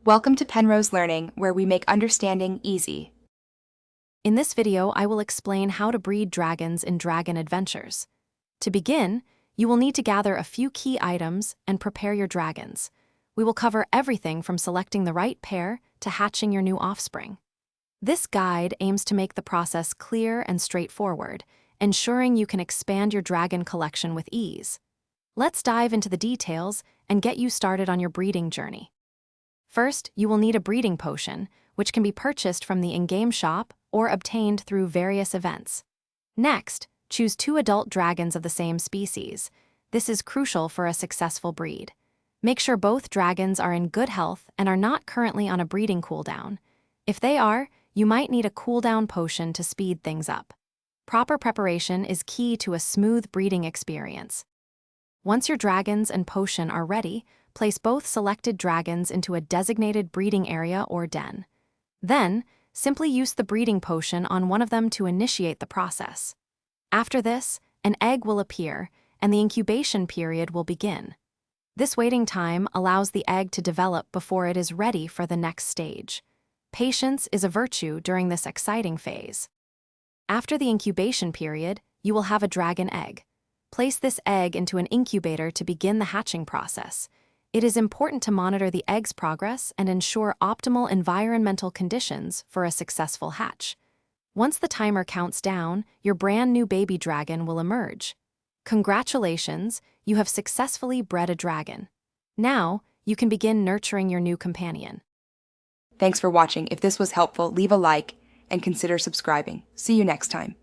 Welcome to Penrose Learning, where we make understanding easy. In this video, I will explain how to breed dragons in Dragon Adventures. To begin, you will need to gather a few key items and prepare your dragons. We will cover everything from selecting the right pair to hatching your new offspring. This guide aims to make the process clear and straightforward, ensuring you can expand your dragon collection with ease. Let's dive into the details and get you started on your breeding journey. First, you will need a breeding potion, which can be purchased from the in-game shop or obtained through various events. Next, choose 2 adult dragons of the same species. This is crucial for a successful breed. Make sure both dragons are in good health and are not currently on a breeding cooldown. If they are, you might need a cooldown potion to speed things up. Proper preparation is key to a smooth breeding experience. Once your dragons and potion are ready, place both selected dragons into a designated breeding area or den. Then, simply use the breeding potion on one of them to initiate the process. After this, an egg will appear, and the incubation period will begin. This waiting time allows the egg to develop before it is ready for the next stage. Patience is a virtue during this exciting phase. After the incubation period, you will have a dragon egg. Place this egg into an incubator to begin the hatching process. It is important to monitor the egg's progress and ensure optimal environmental conditions for a successful hatch. Once the timer counts down, your brand new baby dragon will emerge. Congratulations, you have successfully bred a dragon. Now, you can begin nurturing your new companion. Thanks for watching. If this was helpful, leave a like and consider subscribing. See you next time.